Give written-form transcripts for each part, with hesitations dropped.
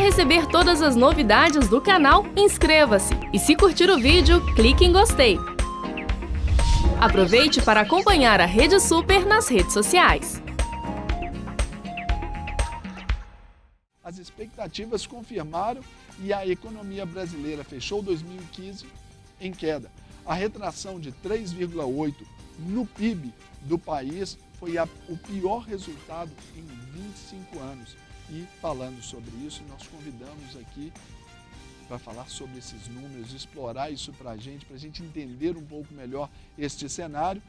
receber todas as novidades do canal, inscreva-se. E se curtir o vídeo, clique em gostei. Aproveite para acompanhar a Rede Super nas redes sociais. As expectativas confirmaram e a economia brasileira fechou 2015 em queda. A retração de 3,8% no PIB do país foi o pior resultado em 25 anos. E falando sobre isso, nós convidamos aqui para falar sobre esses números, explorar isso para a gente entender um pouco melhor este cenário.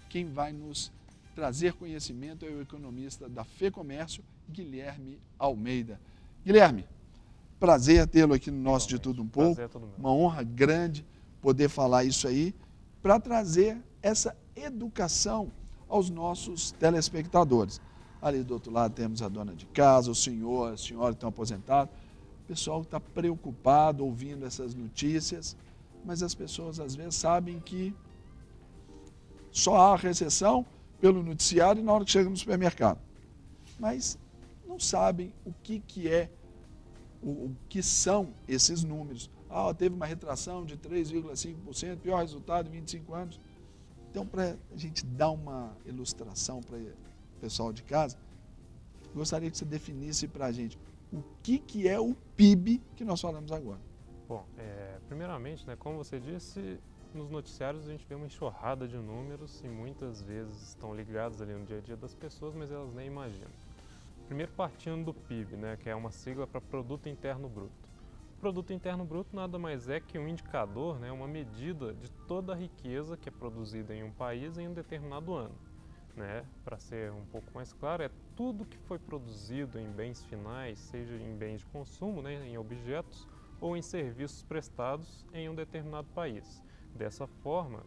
Quem vai nos trazer conhecimento é o economista da FEComércio, Guilherme Almeida. Guilherme, prazer tê-lo aqui no nosso De Tudo Um Pouco, uma honra grande poder falar isso aí, para trazer essa educação aos nossos telespectadores. Ali do outro lado temos a dona de casa, a senhora que estão aposentados, o pessoal que está preocupado ouvindo essas notícias, mas as pessoas às vezes sabem que só há recessão pelo noticiário e na hora que chega no supermercado. Mas não sabem o que são esses números. Teve uma retração de 3,5%, pior resultado em 25 anos. Então, para a gente dar uma ilustração para o pessoal de casa, gostaria que você definisse para a gente o que é o PIB que nós falamos agora. Bom, primeiramente, como você disse, nos noticiários a gente vê uma enxurrada de números e muitas vezes estão ligados ali no dia a dia das pessoas, mas elas nem imaginam. Primeiro partindo do PIB, que é uma sigla para Produto Interno Bruto. O Produto Interno Bruto nada mais é que um indicador, uma medida de toda a riqueza que é produzida em um país em um determinado ano. Para ser um pouco mais claro, é tudo que foi produzido em bens finais, seja em bens de consumo, em objetos ou em serviços prestados em um determinado país. Dessa forma,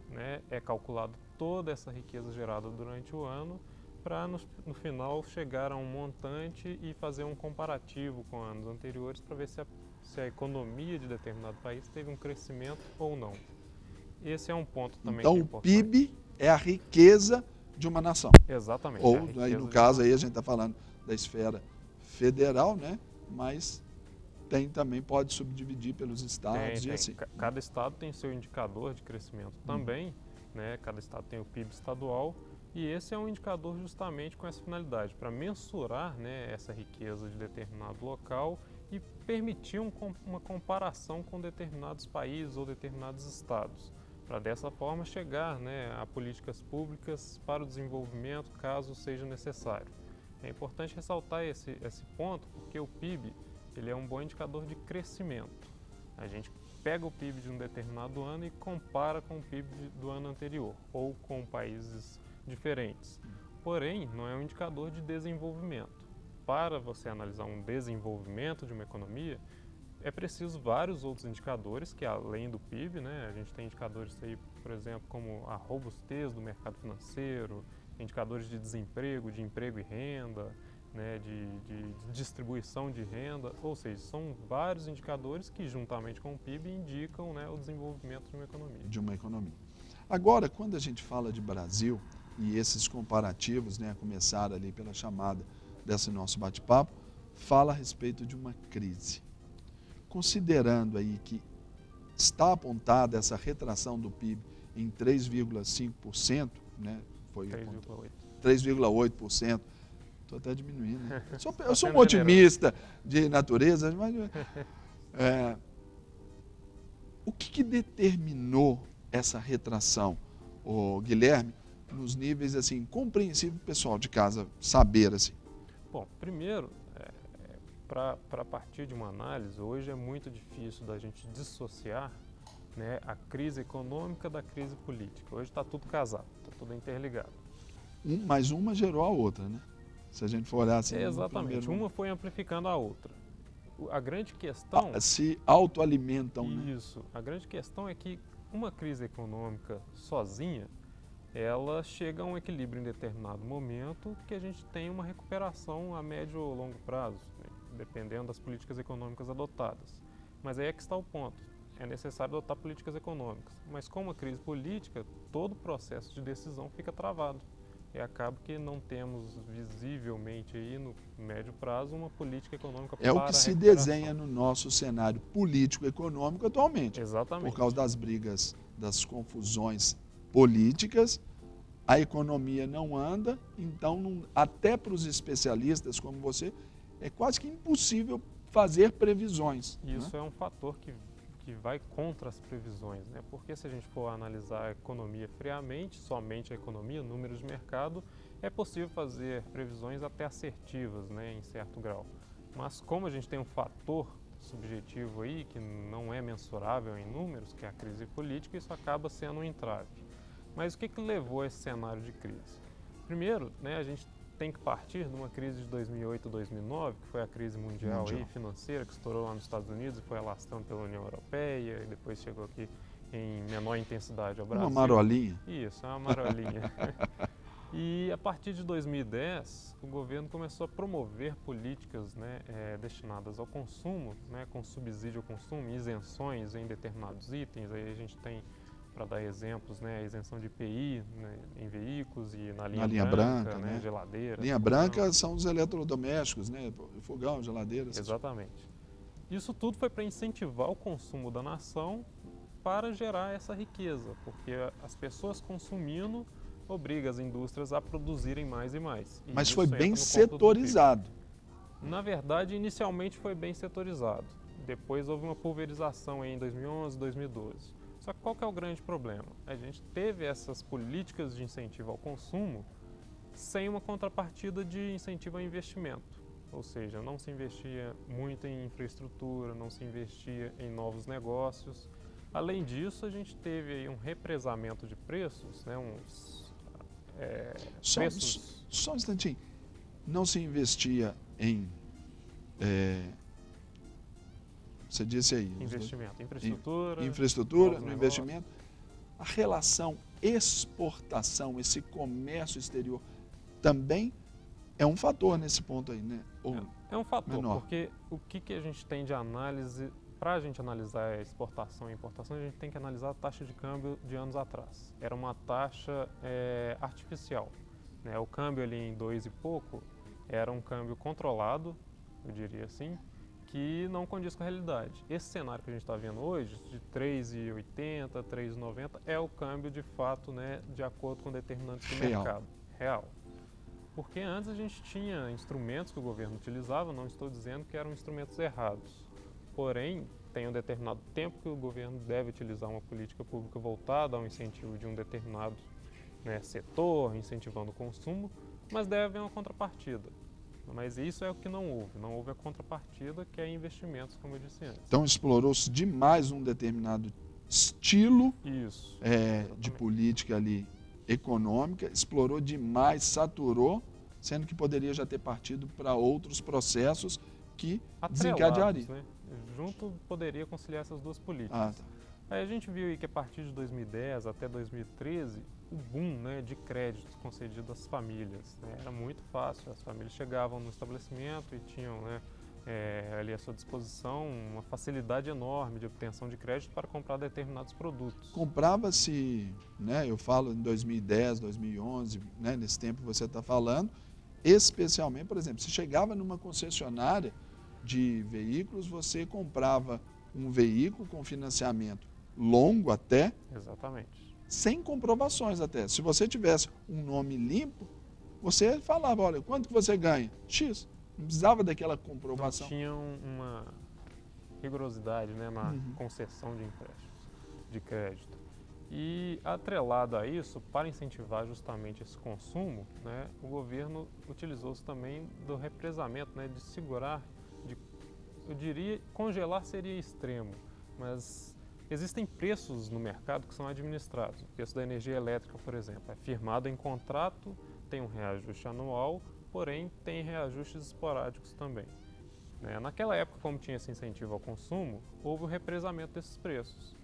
é calculado toda essa riqueza gerada durante o ano para no final chegar a um montante e fazer um comparativo com anos anteriores para ver se a economia de determinado país teve um crescimento ou não. Esse é um ponto também que é importante. Então, o PIB é a riqueza de uma nação. Exatamente. Ou, aí, no caso, aí a gente está falando da esfera federal, mas também pode subdividir pelos estados e assim. Cada estado tem seu indicador de crescimento também, cada estado tem o PIB estadual, e esse é um indicador justamente com essa finalidade, para mensurar essa riqueza de determinado local e permitir uma comparação com determinados países ou determinados estados, para dessa forma chegar a políticas públicas para o desenvolvimento, caso seja necessário. É importante ressaltar esse ponto, porque o PIB ele é um bom indicador de crescimento. A gente pega o PIB de um determinado ano e compara com o PIB do ano anterior, ou com países diferentes. Porém, não é um indicador de desenvolvimento. Para você analisar um desenvolvimento de uma economia, é preciso vários outros indicadores, que além do PIB, a gente tem indicadores aí, por exemplo, como a robustez do mercado financeiro, indicadores de desemprego, de emprego e renda, de distribuição de renda, ou seja, são vários indicadores que, juntamente com o PIB, indicam o desenvolvimento de uma economia. Agora, quando a gente fala de Brasil, e esses comparativos, começaram ali pela chamada desse nosso bate-papo, fala a respeito de uma crise. Considerando aí que está apontada essa retração do PIB em 3,5%, foi 3,8%, estou até diminuindo, eu sou um otimista de natureza, mas o que determinou essa retração, Guilherme, nos níveis assim compreensíveis para o pessoal de casa saber assim? Bom, primeiro, para partir de uma análise, hoje é muito difícil da gente dissociar a crise econômica da crise política. Hoje está tudo casado, está tudo interligado. Mas uma gerou a outra, Se a gente for olhar assim... Exatamente, uma foi amplificando a outra. A grande questão... se autoalimentam, Isso. A grande questão é que uma crise econômica sozinha, ela chega a um equilíbrio em determinado momento que a gente tem uma recuperação a médio ou longo prazo, dependendo das políticas econômicas adotadas. Mas aí é que está o ponto. É necessário adotar políticas econômicas. Mas com uma crise política, todo o processo de decisão fica travado. e acaba que não temos visivelmente aí no médio prazo uma política econômica para É a o que se recuperação. desenha no nosso cenário político-econômico atualmente. Exatamente. Por causa das brigas, das confusões políticas, a economia não anda, então até para os especialistas como você, é quase que impossível fazer previsões. Isso né? é um fator que vai contra as previsões, né? Porque se a gente for analisar a economia friamente, somente a economia, números de mercado, é possível fazer previsões até assertivas, né, em certo grau. Mas como a gente tem um fator subjetivo aí, que não é mensurável em números, que é a crise política, isso acaba sendo um entrave. Mas o que levou a esse cenário de crise? Primeiro, né, a gente tem que partir de uma crise de 2008, 2009, que foi a crise mundial. Aí, financeira, que estourou lá nos Estados Unidos e foi alastrando pela União Europeia, e depois chegou aqui em menor intensidade ao Brasil. Uma marolinha. Isso, é uma marolinha. E a partir de 2010, o governo começou a promover políticas, né, destinadas ao consumo, né, com subsídio ao consumo, isenções em determinados itens. Aí a gente tem, para dar exemplos, né, a isenção de IPI, né, em veículos e na linha branca, né, geladeiras. Linha branca são os eletrodomésticos, né, fogão, geladeiras. Exatamente. Isso tudo foi para incentivar o consumo da nação para gerar essa riqueza, porque as pessoas consumindo obriga as indústrias a produzirem mais e mais. E Mas isso foi entra bem no ponto do setorizado. PIB. Na verdade, inicialmente foi bem setorizado. Depois houve uma pulverização em 2011, 2012. Só que qual que é o grande problema? A gente teve essas políticas de incentivo ao consumo sem uma contrapartida de incentivo ao investimento. Ou seja, não se investia muito em infraestrutura, não se investia em novos negócios. Além disso, a gente teve aí um represamento de preços, né, Só um instantinho. Não se investia em... você disse aí. Investimento, infraestrutura. Infraestrutura, no investimento. A relação exportação, esse comércio exterior, também é um fator nesse ponto aí, né? É um fator, menor. porque o que a gente tem de análise, para a gente analisar a exportação e importação, a gente tem que analisar a taxa de câmbio de anos atrás. Era uma taxa artificial, né? O câmbio ali em 2 e pouco era um câmbio controlado, eu diria assim, que não condiz com a realidade. Esse cenário que a gente está vendo hoje, de 3,80, 3,90, é o câmbio de fato, né, de acordo com determinantes do mercado. Real. Porque antes a gente tinha instrumentos que o governo utilizava, não estou dizendo que eram instrumentos errados. Porém, tem um determinado tempo que o governo deve utilizar uma política pública voltada ao incentivo de um determinado, né, setor, incentivando o consumo, mas deve haver uma contrapartida. Mas isso é o que não houve a contrapartida, que é investimentos, como eu disse antes. Então explorou-se demais um determinado estilo de política ali econômica, explorou demais, saturou, sendo que poderia já ter partido para outros processos que desencadeariam. Né? Junto poderia conciliar essas duas políticas. Tá. Aí a gente viu aí que a partir de 2010 até 2013, o boom, né, de créditos concedidos às famílias, né, era muito fácil. As famílias chegavam no estabelecimento e tinham, né, ali à sua disposição uma facilidade enorme de obtenção de crédito para comprar determinados produtos. Comprava-se, né, eu falo em 2010, 2011, né, nesse tempo que você está falando, especialmente, por exemplo, se chegava numa concessionária de veículos, você comprava um veículo com financiamento longo até, exatamente, sem comprovações até. Se você tivesse um nome limpo, você falava, olha, quanto que você ganha? X. Não precisava daquela comprovação. Não tinha uma rigorosidade, né, na concessão de empréstimos, de crédito. E atrelado a isso, para incentivar justamente esse consumo, né, o governo utilizou-se também do represamento, né, de segurar, eu diria, congelar seria extremo, mas existem preços no mercado que são administrados. O preço da energia elétrica, por exemplo, é firmado em contrato, tem um reajuste anual, porém tem reajustes esporádicos também. Naquela época, como tinha esse incentivo ao consumo, houve o represamento desses preços.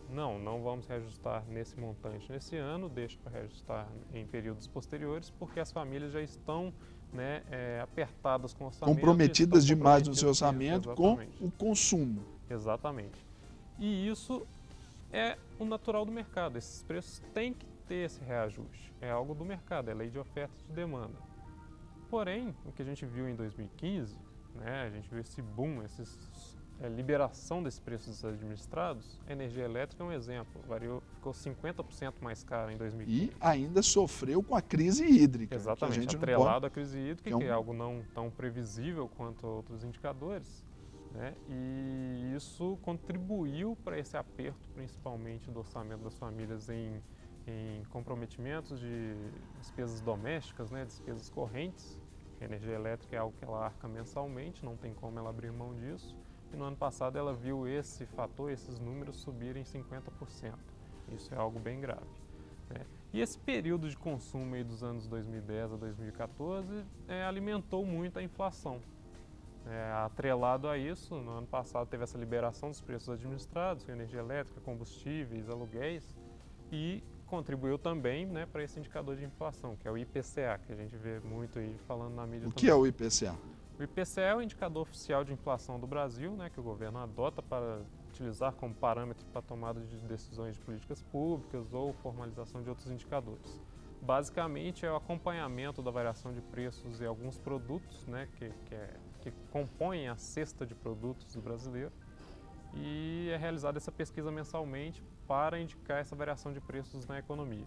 Não vamos reajustar nesse montante nesse ano, deixa para reajustar em períodos posteriores, porque as famílias já estão, né, apertadas com o orçamento. Comprometidas demais no seu orçamento com o consumo. Exatamente. E isso é o natural do mercado. Esses preços têm que ter esse reajuste. É algo do mercado, é lei de oferta e de demanda. Porém, o que a gente viu em 2015, né, a gente viu esse boom, liberação desses preços administrados, a energia elétrica é um exemplo, ficou 50% mais cara em 2015. E ainda sofreu com a crise hídrica. Exatamente, que a gente atrelado à crise hídrica, que é um... algo não tão previsível quanto outros indicadores, né? E isso contribuiu para esse aperto, principalmente do orçamento das famílias em comprometimentos de despesas domésticas, né? Despesas correntes. A energia elétrica é algo que ela arca mensalmente, não tem como ela abrir mão disso. E no ano passado ela viu esse fator, esses números subirem 50%. Isso é algo bem grave, né? E esse período de consumo aí dos anos 2010 a 2014 alimentou muito a inflação. Atrelado a isso, no ano passado teve essa liberação dos preços administrados, energia elétrica, combustíveis, aluguéis, e contribuiu também, né, para esse indicador de inflação, que é o IPCA, que a gente vê muito aí falando na mídia. O que é o IPCA? O IPCA é o indicador oficial de inflação do Brasil, né, que o governo adota para utilizar como parâmetro para tomada de decisões de políticas públicas ou formalização de outros indicadores. Basicamente é o acompanhamento da variação de preços de alguns produtos, né, que compõem a cesta de produtos do brasileiro, e é realizada essa pesquisa mensalmente para indicar essa variação de preços na economia.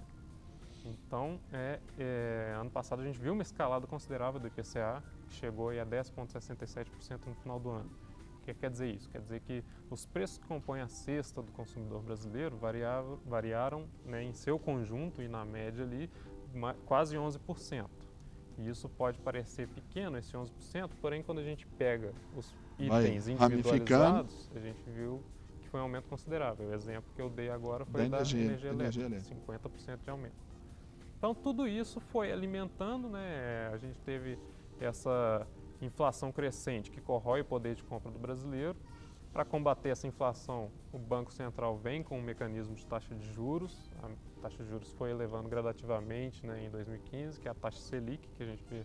Então, ano passado a gente viu uma escalada considerável do IPCA, que chegou aí a 10,67% no final do ano. O que quer dizer isso? Quer dizer que os preços que compõem a cesta do consumidor brasileiro variaram, né, em seu conjunto e na média ali quase 11%. E isso pode parecer pequeno, esse 11%, porém quando a gente pega os itens individualizados, a gente viu que foi um aumento considerável. O exemplo que eu dei agora foi da energia elétrica, 50% de aumento. Então tudo isso foi alimentando, né? A gente teve essa inflação crescente que corrói o poder de compra do brasileiro. Para combater essa inflação, o Banco Central vem com um mecanismo de taxa de juros. A taxa de juros foi elevando gradativamente, né, em 2015, que é a taxa Selic, que a gente vê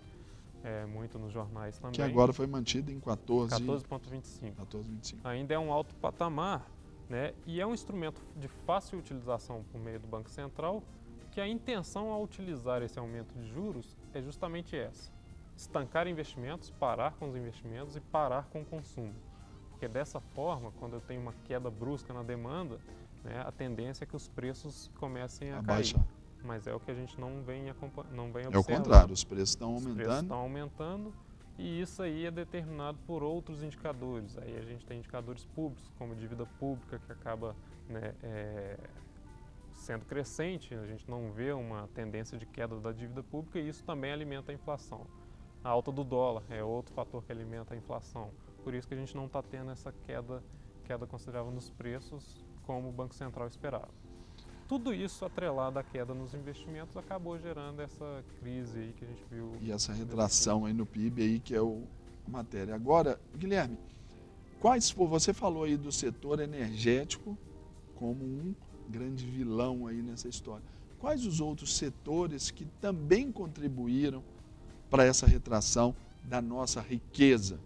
muito nos jornais também. Que agora foi mantida em 14,25. 14,25. Ainda é um alto patamar, né, e é um instrumento de fácil utilização por meio do Banco Central, que a intenção ao utilizar esse aumento de juros é justamente essa: estancar investimentos, parar com os investimentos e parar com o consumo. Porque dessa forma, quando eu tenho uma queda brusca na demanda, né, a tendência é que os preços comecem a cair. Baixar. Mas é o que a gente não vem observando. É o contrário, os preços estão aumentando. Os preços estão aumentando e isso aí é determinado por outros indicadores. Aí a gente tem indicadores públicos, como dívida pública, que acaba, né, sendo crescente. A gente não vê uma tendência de queda da dívida pública e isso também alimenta a inflação. A alta do dólar é outro fator que alimenta a inflação. Por isso que a gente não está tendo essa queda considerável nos preços como o Banco Central esperava. Tudo isso atrelado à queda nos investimentos acabou gerando essa crise aí que a gente viu. E essa retração aí no PIB aí que é a matéria. Agora, Guilherme, você falou aí do setor energético como um grande vilão aí nessa história. Quais os outros setores que também contribuíram para essa retração da nossa riqueza?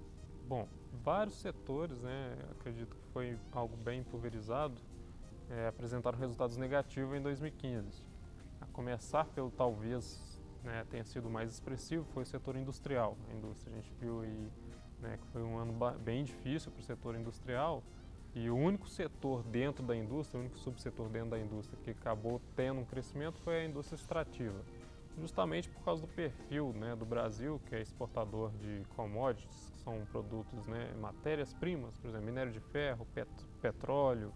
Bom, vários setores, né, acredito que foi algo bem pulverizado, apresentaram resultados negativos em 2015. A começar pelo talvez, né, tenha sido mais expressivo, foi o setor industrial. A indústria, a gente viu aí, né, que foi um ano bem difícil para o setor industrial, e o único setor dentro da indústria, o único subsetor dentro da indústria que acabou tendo um crescimento foi a indústria extrativa. Justamente por causa do perfil, né, do Brasil, que é exportador de commodities, que são produtos, né, matérias-primas, por exemplo, minério de ferro, petróleo,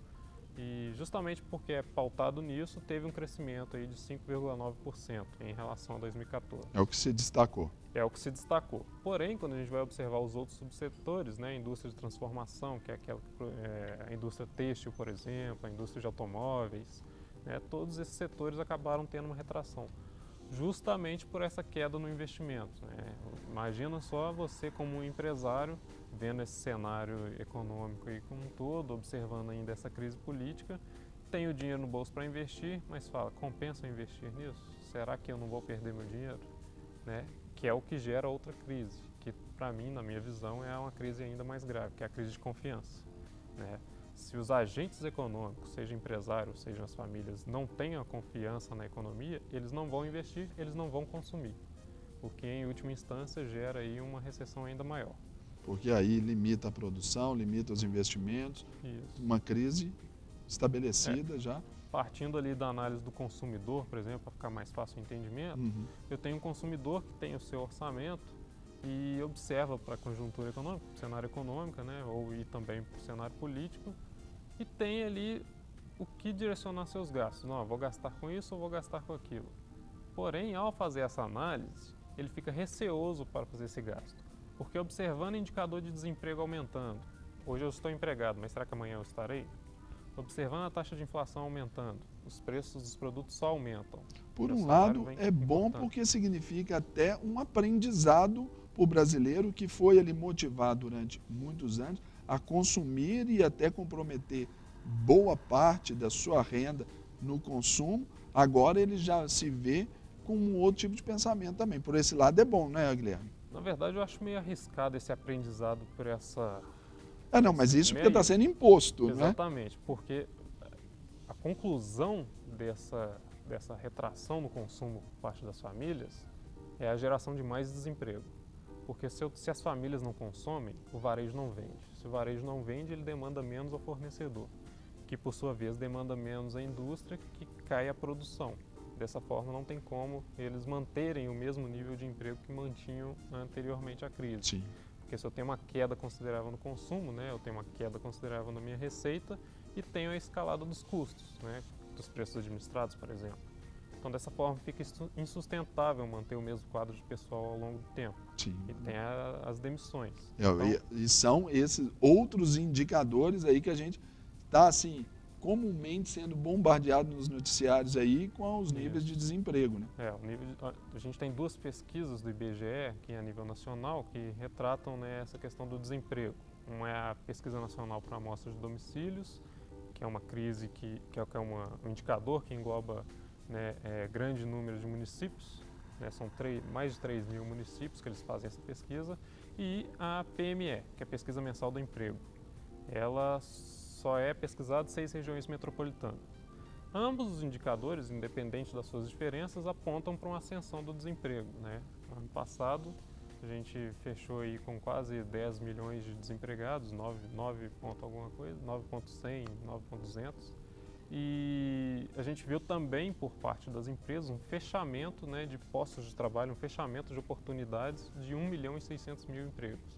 e justamente porque é pautado nisso, teve um crescimento aí de 5,9% em relação a 2014. É o que se destacou. É o que se destacou. Porém, quando a gente vai observar os outros subsetores, né, a indústria de transformação, que é aquela a indústria têxtil, por exemplo, a indústria de automóveis, né, todos esses setores acabaram tendo uma retração, justamente por essa queda no investimento, né? Imagina só você como um empresário vendo esse cenário econômico aí como um todo, observando ainda essa crise política, tem o dinheiro no bolso para investir, mas fala, compensa investir nisso? Será que eu não vou perder meu dinheiro? Né? Que é o que gera outra crise, que para mim, na minha visão, é uma crise ainda mais grave, que é a crise de confiança, né? Se os agentes econômicos, seja empresários, seja as famílias, não têm a confiança na economia, eles não vão investir, eles não vão consumir. O que, em última instância, gera aí uma recessão ainda maior. Porque aí limita a produção, limita os investimentos, Isso. uma crise estabelecida já. Partindo ali da análise do consumidor, por exemplo, para ficar mais fácil o entendimento, eu tenho um consumidor que tem o seu orçamento e observa para a conjuntura econômica, para o cenário econômico, né, e também para o cenário político, e tem ali o que direcionar seus gastos. Não, eu vou gastar com isso ou vou gastar com aquilo. Porém, ao fazer essa análise, ele fica receoso para fazer esse gasto, porque observando o indicador de desemprego aumentando, hoje eu estou empregado, mas será que amanhã eu estarei? Observando a taxa de inflação aumentando, os preços dos produtos só aumentam. Por um lado, é bom porque significa até um aprendizado para o brasileiro que foi ali motivado durante muitos anos a consumir e até comprometer boa parte da sua renda no consumo. Agora ele já se vê com um outro tipo de pensamento também. Por esse lado é bom, né, Guilherme? Na verdade, eu acho meio arriscado esse aprendizado por essa... Não, mas isso porque está sendo imposto, Exatamente, porque a conclusão dessa retração no consumo por parte das famílias é a geração de mais desemprego. Porque se as famílias não consomem, o varejo não vende. Se o varejo não vende, ele demanda menos ao fornecedor, que por sua vez demanda menos à indústria, que cai a produção. Dessa forma, não tem como eles manterem o mesmo nível de emprego que mantinham anteriormente à crise. Sim. Porque se eu tenho uma queda considerável no consumo, né, eu tenho uma queda considerável na minha receita e tenho a escalada dos custos, né, dos preços administrados, por exemplo. Então, dessa forma, fica insustentável manter o mesmo quadro de pessoal ao longo do tempo. Sim. E tem as demissões. E são esses outros indicadores aí que a gente está, assim, comumente sendo bombardeado nos noticiários aí com os níveis de desemprego, né? A gente tem duas pesquisas do IBGE, que é a nível nacional, que retratam, né, essa questão do desemprego. Uma é a pesquisa nacional para amostras de domicílios, que é uma crise que é um indicador que engloba, né, grande número de municípios, né, são mais de 3 mil municípios que eles fazem essa pesquisa, e a PME, que é a pesquisa mensal do emprego. Ela só é pesquisada em 6 regiões metropolitanas. Ambos os indicadores, independente das suas diferenças, apontam para uma ascensão do desemprego, né? Ano passado, a gente fechou aí com quase 10 milhões de desempregados, 9 ponto alguma coisa, 9.100, 9.200. E a gente viu também por parte das empresas um fechamento, né, de postos de trabalho, um fechamento de oportunidades de 1.600.000 empregos.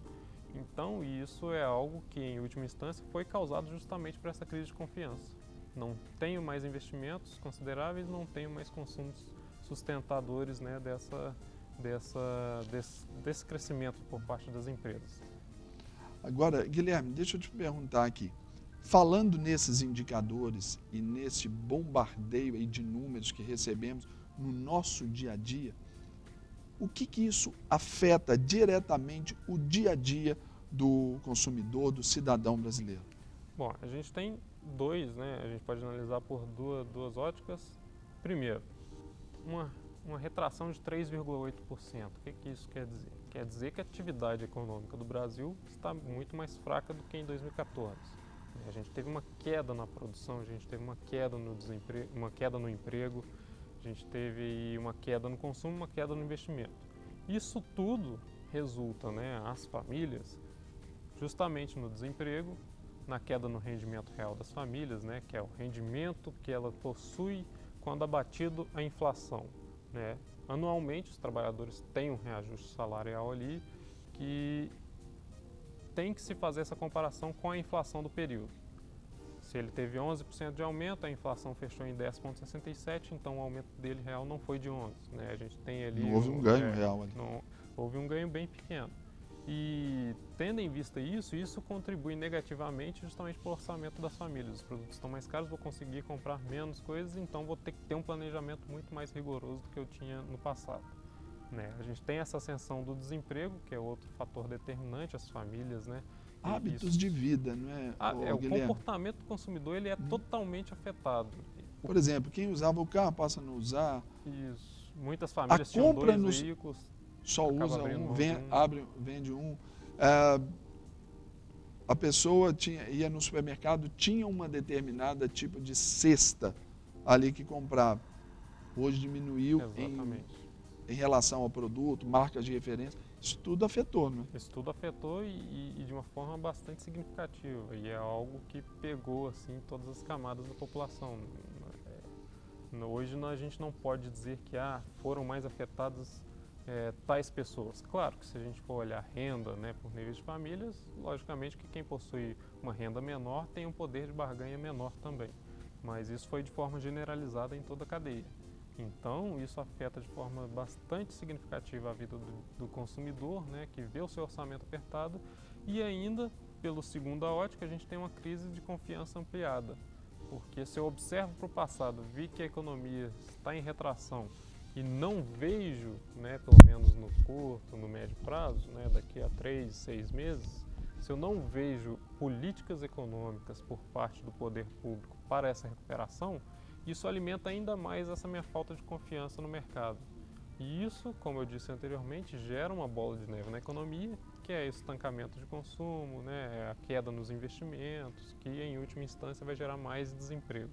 Então, isso é algo que, em última instância, foi causado justamente por essa crise de confiança. Não tenho mais investimentos consideráveis, não tenho mais consumos sustentadores, né, desse crescimento por parte das empresas. Agora, Guilherme, deixa eu te perguntar aqui. Falando nesses indicadores e nesse bombardeio aí de números que recebemos no nosso dia a dia, o que isso afeta diretamente o dia a dia do consumidor, do cidadão brasileiro? Bom, a gente tem dois, né? A gente pode analisar por duas óticas. Primeiro, uma retração de 3,8%. O que isso quer dizer? Quer dizer que a atividade econômica do Brasil está muito mais fraca do que em 2014. A gente teve uma queda na produção, a gente teve uma queda no desemprego, uma queda no emprego, a gente teve uma queda no consumo, uma queda no investimento. Isso tudo resulta, né, as famílias, justamente no desemprego, na queda no rendimento real das famílias, né, que é o rendimento que ela possui quando abatido a inflação, né. Anualmente, os trabalhadores têm um reajuste salarial ali que tem que se fazer essa comparação com a inflação do período. Se ele teve 11% de aumento, a inflação fechou em 10,67%, então o aumento dele real não foi de 11%. Né? A gente tem ali... Não houve um ganho real ali. Houve um ganho bem pequeno. E tendo em vista isso contribui negativamente justamente para o orçamento das famílias. Os produtos estão mais caros, vou conseguir comprar menos coisas, então vou ter que ter um planejamento muito mais rigoroso do que eu tinha no passado. Né? A gente tem essa ascensão do desemprego, que é outro fator determinante, as famílias, né? Hábitos de vida, não é? O comportamento do consumidor ele é totalmente afetado. Por exemplo, quem usava o carro passa a não usar. Isso. Muitas famílias tinham dois veículos. Só usa um, vende um. a pessoa ia no supermercado, tinha uma determinada tipo de cesta ali que comprava. Hoje diminuiu em relação ao produto, marcas de referência. Isso tudo afetou, né? Isso tudo afetou e de uma forma bastante significativa. E é algo que pegou assim todas as camadas da população. Hoje a gente não pode dizer que foram mais afetadas tais pessoas. Claro que se a gente for olhar renda, né, por níveis de famílias, logicamente que quem possui uma renda menor tem um poder de barganha menor também. Mas isso foi de forma generalizada em toda a cadeia. Então, isso afeta de forma bastante significativa a vida do consumidor, né, que vê o seu orçamento apertado, e ainda, pela segunda ótica, a gente tem uma crise de confiança ampliada. Porque se eu observo para o passado, vi que a economia está em retração e não vejo, né, pelo menos no curto, no médio prazo, né, daqui a 3, 6 meses, se eu não vejo políticas econômicas por parte do poder público para essa recuperação, isso alimenta ainda mais essa minha falta de confiança no mercado. E isso, como eu disse anteriormente, gera uma bola de neve na economia, que é esse estancamento de consumo, né, a queda nos investimentos, que em última instância vai gerar mais desemprego.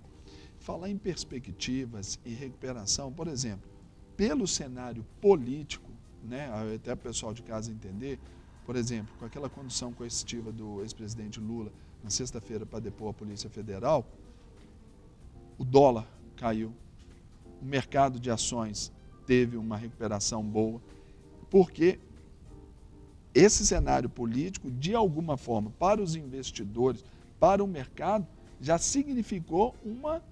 Falar em perspectivas e recuperação, por exemplo, pelo cenário político, né, até o pessoal de casa entender, por exemplo, com aquela condução coercitiva do ex-presidente Lula na sexta-feira para depor a Polícia Federal, o dólar caiu, o mercado de ações teve uma recuperação boa, porque esse cenário político, de alguma forma, para os investidores, para o mercado, já significou uma,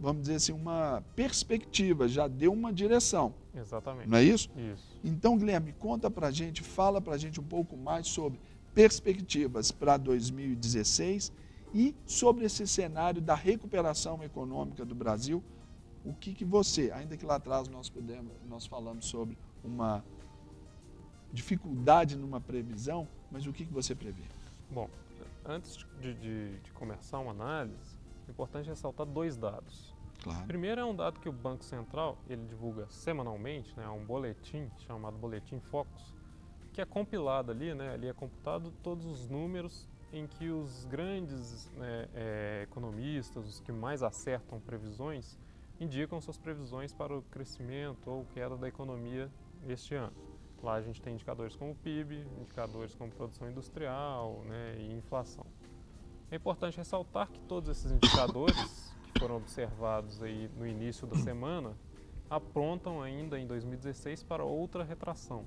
vamos dizer assim, uma perspectiva, já deu uma direção. Exatamente. Não é isso? Isso. Então, Guilherme, conta pra gente, fala pra gente um pouco mais sobre perspectivas para 2016 e sobre esse cenário da recuperação econômica do Brasil. O que você, ainda que lá atrás nós falamos sobre uma dificuldade numa previsão, mas o que você prevê? Bom, antes de começar uma análise, é importante ressaltar 2 dados. Claro. Primeiro é um dado que o Banco Central ele divulga semanalmente, né, um boletim chamado Boletim Focus, que é compilado ali, né, ali é computado todos os números em que os grandes, né, economistas, os que mais acertam previsões, indicam suas previsões para o crescimento ou queda da economia este ano. Lá a gente tem indicadores como o PIB, indicadores como produção industrial, né, e inflação. É importante ressaltar que todos esses indicadores que foram observados aí no início da semana apontam ainda em 2016 para outra retração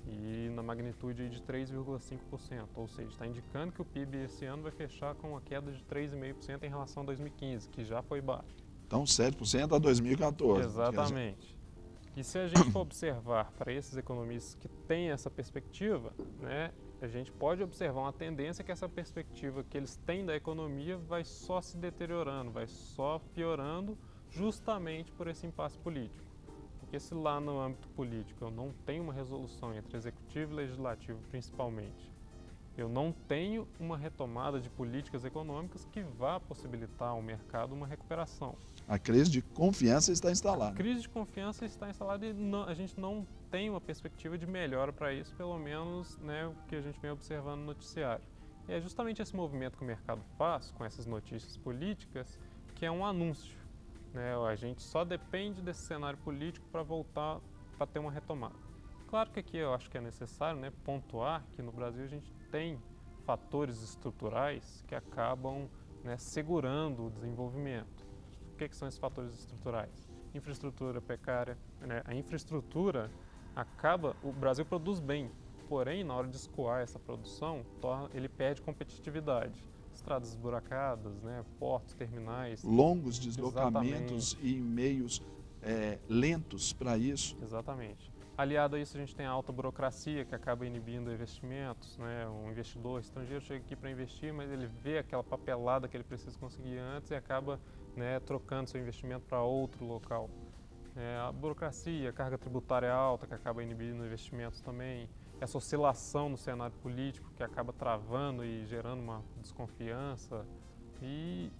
e na magnitude de 3,5%, ou seja, está indicando que o PIB esse ano vai fechar com uma queda de 3,5% em relação a 2015, que já foi baixo. Então, 7% a 2014. Exatamente. E se a gente for observar para esses economistas que têm essa perspectiva, né, a gente pode observar uma tendência que essa perspectiva que eles têm da economia vai só se deteriorando, vai só piorando justamente por esse impasse político. Porque se lá no âmbito político eu não tenho uma resolução entre executivo e legislativo principalmente, eu não tenho uma retomada de políticas econômicas que vá possibilitar ao mercado uma recuperação. A crise de confiança está instalada. A crise de confiança está instalada e a gente não tem uma perspectiva de melhora para isso, pelo menos, né, o que a gente vem observando no noticiário. E é justamente esse movimento que o mercado faz com essas notícias políticas que é um anúncio. Né? A gente só depende desse cenário político para voltar, para ter uma retomada. Claro que aqui eu acho que é necessário, né, pontuar que no Brasil a gente tem fatores estruturais que acabam, né, segurando o desenvolvimento. O que são esses fatores estruturais? Infraestrutura precária, né? A infraestrutura o Brasil produz bem, porém na hora de escoar essa produção, ele perde competitividade. Estradas esburacadas, né, portos, terminais. Longos deslocamentos. Exatamente. E meios lentos para isso. Exatamente. Aliado a isso, a gente tem a alta burocracia que acaba inibindo investimentos, né? Um investidor estrangeiro chega aqui para investir, mas ele vê aquela papelada que ele precisa conseguir antes e acaba, né, trocando seu investimento para outro local. A burocracia, a carga tributária alta que acaba inibindo investimentos também. Essa oscilação no cenário político que acaba travando e gerando uma desconfiança. E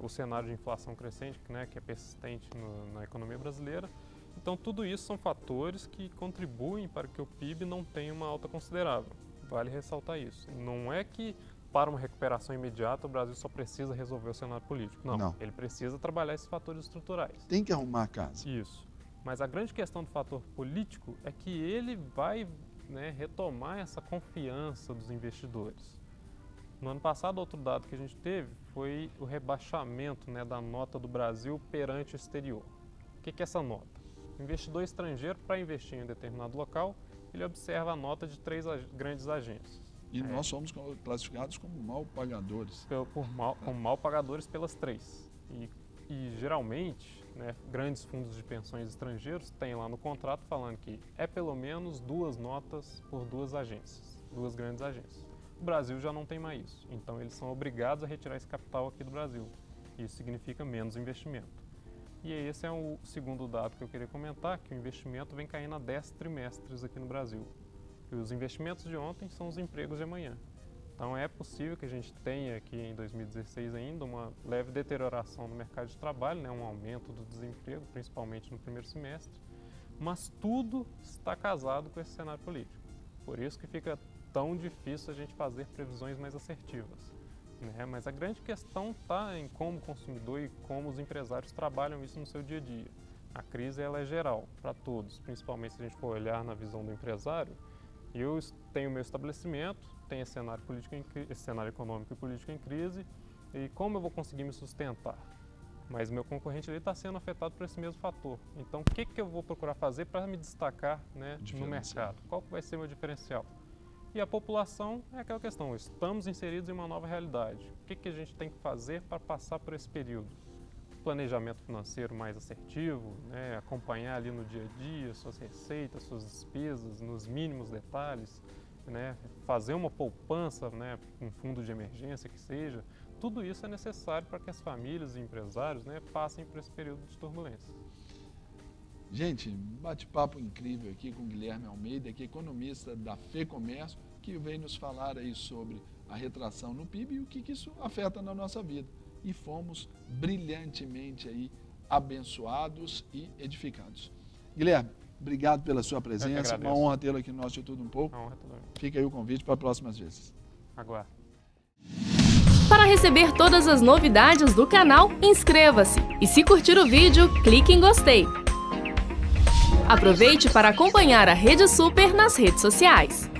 o cenário de inflação crescente, né, que é persistente na economia brasileira. Então, tudo isso são fatores que contribuem para que o PIB não tenha uma alta considerável. Vale ressaltar isso. Não é que para uma recuperação imediata, o Brasil só precisa resolver o cenário político. Não. Ele precisa trabalhar esses fatores estruturais. Tem que arrumar a casa. Isso. Mas a grande questão do fator político é que ele vai, né, retomar essa confiança dos investidores. No ano passado, outro dado que a gente teve foi o rebaixamento, né, da nota do Brasil perante o exterior. O que é essa nota? O investidor estrangeiro, para investir em um determinado local, ele observa a nota de 3 grandes agências. E nós somos classificados como mal pagadores. Como mal pagadores pelas 3. E geralmente, né, grandes fundos de pensões estrangeiros têm lá no contrato falando que é pelo menos 2 notas por 2 agências, 2 grandes agências. O Brasil já não tem mais isso, então eles são obrigados a retirar esse capital aqui do Brasil. Isso significa menos investimento. E esse é o segundo dado que eu queria comentar, que o investimento vem caindo há 10 trimestres aqui no Brasil. E os investimentos de ontem são os empregos de amanhã. Então é possível que a gente tenha aqui em 2016 ainda uma leve deterioração no mercado de trabalho, né, um aumento do desemprego, principalmente no primeiro semestre, mas tudo está casado com esse cenário político. Por isso que fica tão difícil a gente fazer previsões mais assertivas, né? Mas a grande questão está em como o consumidor e como os empresários trabalham isso no seu dia a dia. A crise ela é geral, para todos, principalmente se a gente for olhar na visão do empresário. Eu tenho meu estabelecimento, tenho esse cenário político, esse cenário econômico e político em crise, e como eu vou conseguir me sustentar? Mas meu concorrente está sendo afetado por esse mesmo fator. Então, o que eu vou procurar fazer para me destacar, né, no mercado? Qual vai ser meu diferencial? E a população é aquela questão, estamos inseridos em uma nova realidade. O que a gente tem que fazer para passar por esse período? Planejamento financeiro mais assertivo, né, acompanhar ali no dia a dia suas receitas, suas despesas, nos mínimos detalhes, né, fazer uma poupança, né, um fundo de emergência que seja. Tudo isso é necessário para que as famílias e empresários, né, passem por esse período de turbulência. Gente, bate-papo incrível aqui com o Guilherme Almeida, que é economista da FEComércio, que vem nos falar aí sobre a retração no PIB e o que isso afeta na nossa vida. E fomos brilhantemente aí abençoados e edificados. Guilherme, obrigado pela sua presença, uma honra tê-lo aqui no nosso De Tudo Um Pouco. Fica aí o convite para próximas vezes. Aguardo. Para receber todas as novidades do canal, inscreva-se e se curtir o vídeo, clique em gostei. Aproveite para acompanhar a Rede Super nas redes sociais.